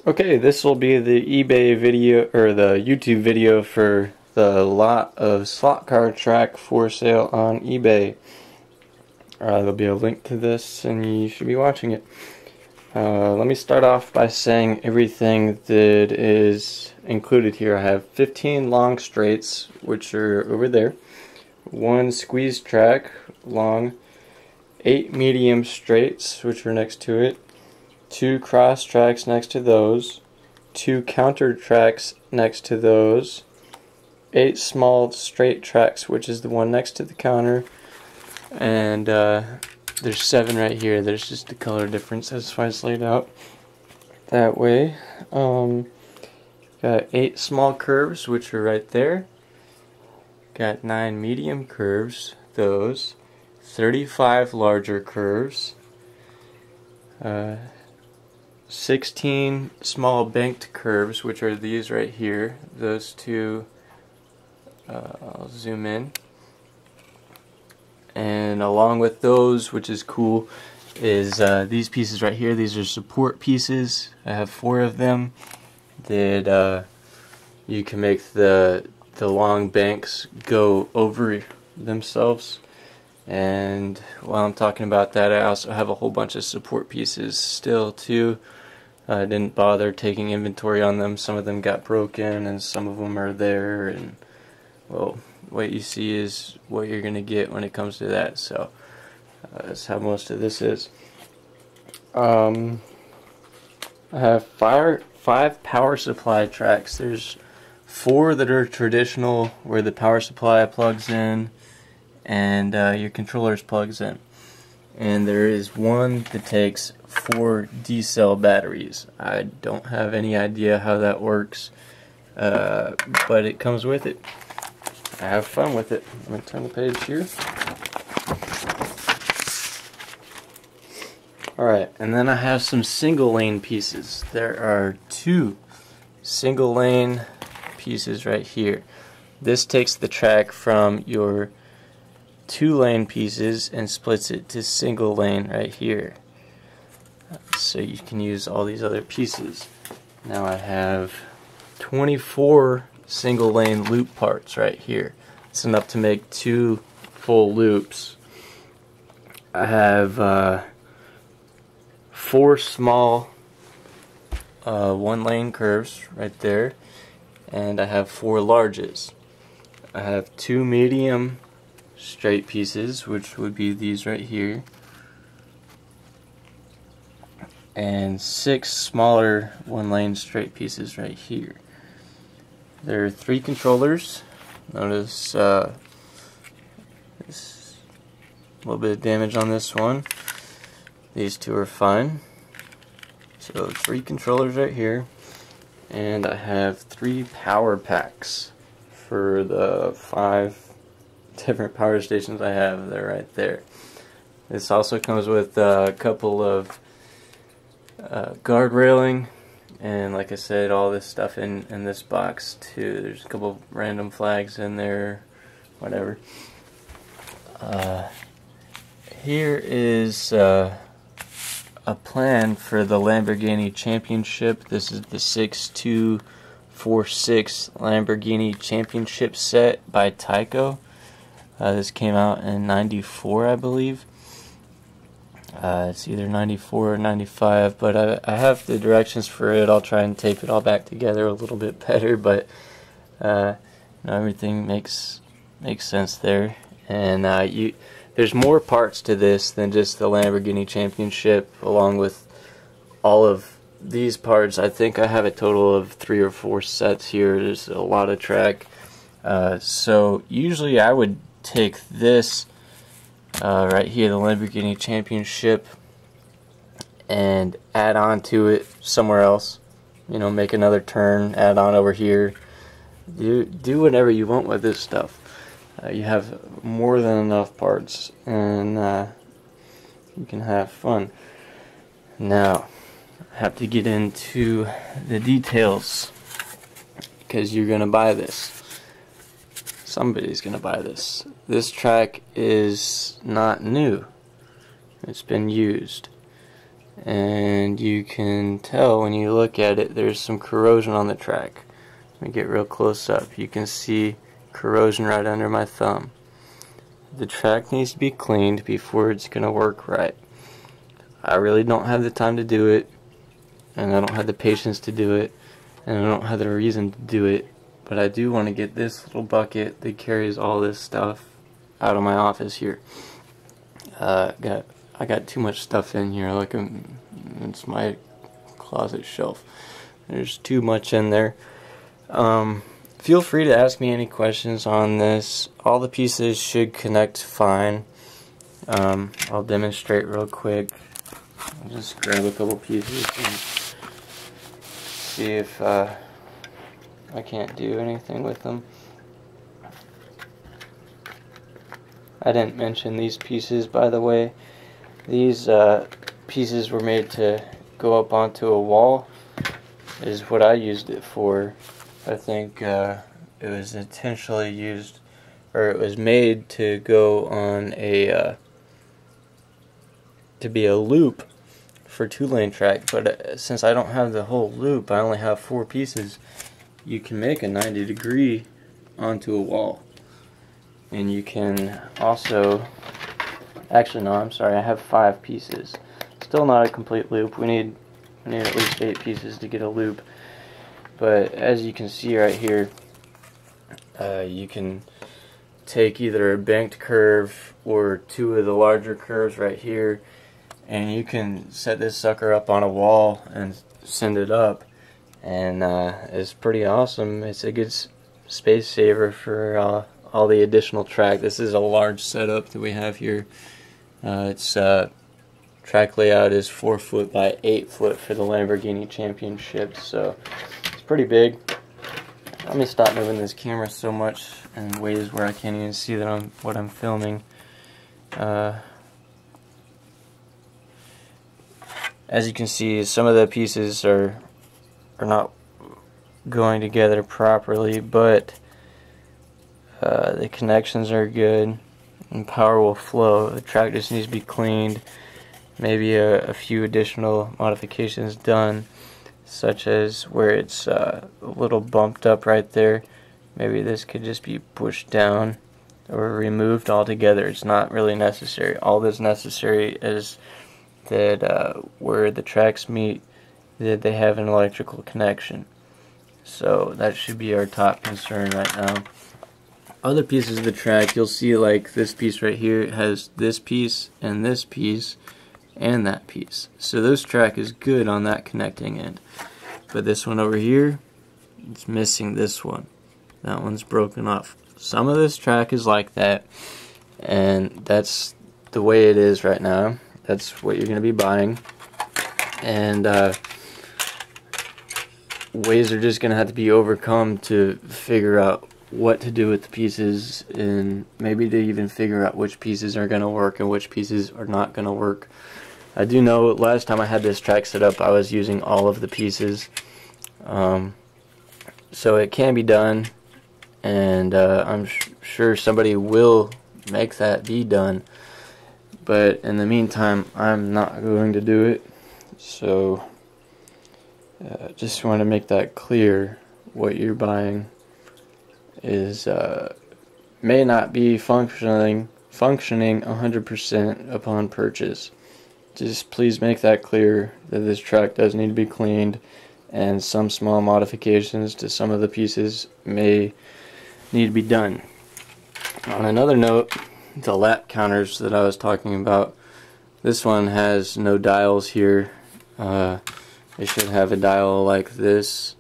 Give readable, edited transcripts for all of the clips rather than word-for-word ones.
Okay, this will be the eBay video or the YouTube video for the lot of slot car track for sale on eBay. There'll be a link to this and you should be watching it. Let me start off by saying everything that is included here. I have 15 long straights, which are over there, 1 squeeze track long, 8 medium straights, which are next to it, 2 cross tracks next to those, 2 counter tracks next to those, 8 small straight tracks, which is the one next to the counter, and there's 7 right here. There's just a color difference. That's why it's laid out that way. Got 8 small curves, which are right there. Got 9 medium curves, those. 35 larger curves. 16 small banked curves, which are these right here. Those two, I'll zoom in. And along with those, which is cool, is these pieces right here. These are support pieces. I have 4 of them that you can make the long banks go over themselves. And while I'm talking about that, I also have a whole bunch of support pieces still too. I didn't bother taking inventory on them. Some of them got broken and some of them are there, and well, what you see is what you're gonna get when it comes to that. So that's how most of this is. I have 5 power supply tracks. There's 4 that are traditional, where the power supply plugs in and your controllers plugs in, and there is 1 that takes 4 D-cell batteries. I don't have any idea how that works, but it comes with it. I have fun with it. I'm going to turn the page here. Alright, and then I have some single lane pieces. There are 2 single lane pieces right here. This takes the track from your 2 lane pieces and splits it to single lane right here. So you can use all these other pieces. Now I have 24 single lane loop parts right here. It's enough to make 2 full loops. I have 4 small 1 lane curves right there, and I have 4 larges. I have 2 medium straight pieces, which would be these right here, and 6 smaller 1 lane straight pieces right here. There are 3 controllers. Notice this little bit of damage on this one. These 2 are fine. So 3 controllers right here, and I have 3 power packs for the 5 different power stations I have. They're right there. This also comes with a couple of guard railing, and like I said, all this stuff in this box too. There's a couple of random flags in there, whatever. Here is a plan for the Lamborghini Championship. This is the 6246 Lamborghini Championship set by Tyco. This came out in '94, I believe. It's either 94 or 95, but I have the directions for it. I'll try and tape it all back together a little bit better, but everything makes sense there. And there's more parts to this than just the Lamborghini Championship. Along with all of these parts, I think I have a total of 3 or 4 sets here. There's a lot of track. So usually I would take this right here, the Lamborghini Championship, and add on to it somewhere else. You know, make another turn, add on over here. Do whatever you want with this stuff. You have more than enough parts, and you can have fun. Now, I have to get into the details, because you're gonna buy this. Somebody's gonna buy this. This track is not new. It's been used. and you can tell when you look at it there's some corrosion on the track. Let me get real close up. You can see corrosion right under my thumb. The track needs to be cleaned before it's going to work right. I really don't have the time to do it, and I don't have the patience to do it, and I don't have the reason to do it, but I do want to get this little bucket that carries all this stuff out of my office here. I got too much stuff in here. Look, it's my closet shelf. There's too much in there. Feel free to ask me any questions on this. All the pieces should connect fine. I'll demonstrate real quick. I'll just grab a couple pieces and see if I can't do anything with them. I didn't mention these pieces, by the way. These pieces were made to go up onto a wall, is what I used it for. I think it was intentionally used, or it was made to go on a to be a loop for 2-lane track, but since I don't have the whole loop, I only have 4 pieces. You can make a 90-degree onto a wall, and you can also, actually no, I'm sorry, I have 5 pieces. Still not a complete loop. We need at least 8 pieces to get a loop. But as you can see right here, you can take either a banked curve or 2 of the larger curves right here, and you can set this sucker up on a wall and send it up, and it's pretty awesome. It's a good space saver for all the additional track. This is a large setup that we have here. Its track layout is 4 foot by 8 foot for the Lamborghini Championship, so it's pretty big. Let me stop moving this camera so much in ways where I can't even see that what I'm filming. As you can see, some of the pieces are not going together properly, but the connections are good and power will flow. The track just needs to be cleaned, maybe a few additional modifications done, such as where it's a little bumped up right there. Maybe this could just be pushed down or removed altogether. It's not really necessary. All that's necessary is that where the tracks meet, that they have an electrical connection. So that should be our top concern right now. Other pieces of the track, you'll see like this piece right here has this piece and that piece. So this track is good on that connecting end. But this one over here, it's missing this one. That one's broken off. Some of this track is like that, and that's the way it is right now. That's what you're going to be buying. And ways are just going to have to be overcome to figure out what to do with the pieces, and maybe to even figure out which pieces are going to work and which pieces are not going to work. I do know last time I had this track set up, I was using all of the pieces. So it can be done, and I'm sure somebody will make that be done. But in the meantime, I'm not going to do it. So just want to make that clear. What you're buying is may not be functioning 100% upon purchase. Just please make that clear that this track does need to be cleaned, and some small modifications to some of the pieces may need to be done. On another note, the lap counters that I was talking about, this one has no dials here. It should have a dial like this,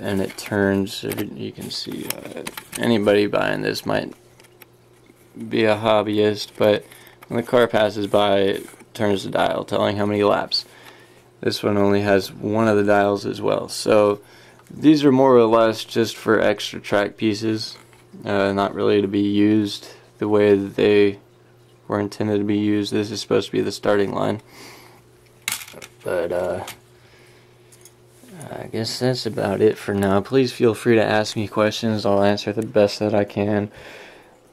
and it turns. You can see anybody buying this might be a hobbyist, but when the car passes by, it turns the dial, telling how many laps. This one only has one of the dials as well. So these are more or less just for extra track pieces, not really to be used the way that they were intended to be used. This is supposed to be the starting line. But I guess that's about it for now. Please feel free to ask me questions. I'll answer the best that I can.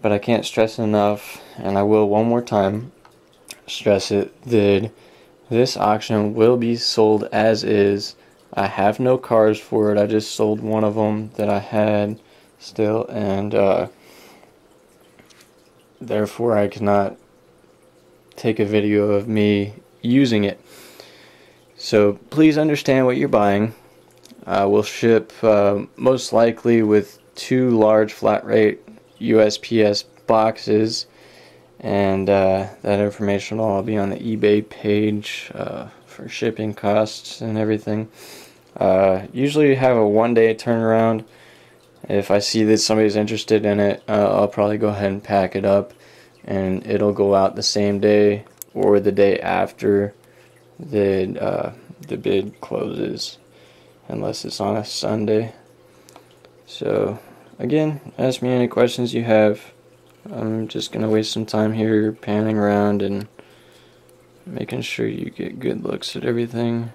But I can't stress enough, and I will one more time stress it, that This auction will be sold as is. I have no cars for it. I just sold one of them that I had still, and therefore I cannot take a video of me using it. So please understand what you're buying. We'll ship most likely with 2 large flat rate USPS boxes, and that information will all be on the eBay page for shipping costs and everything. Usually have a 1-day turnaround. If I see that somebody's interested in it, I'll probably go ahead and pack it up, and it'll go out the same day or the day after the bid closes, unless it's on a Sunday. So again, ask me any questions you have. I'm just gonna waste some time here panning around and making sure you get good looks at everything.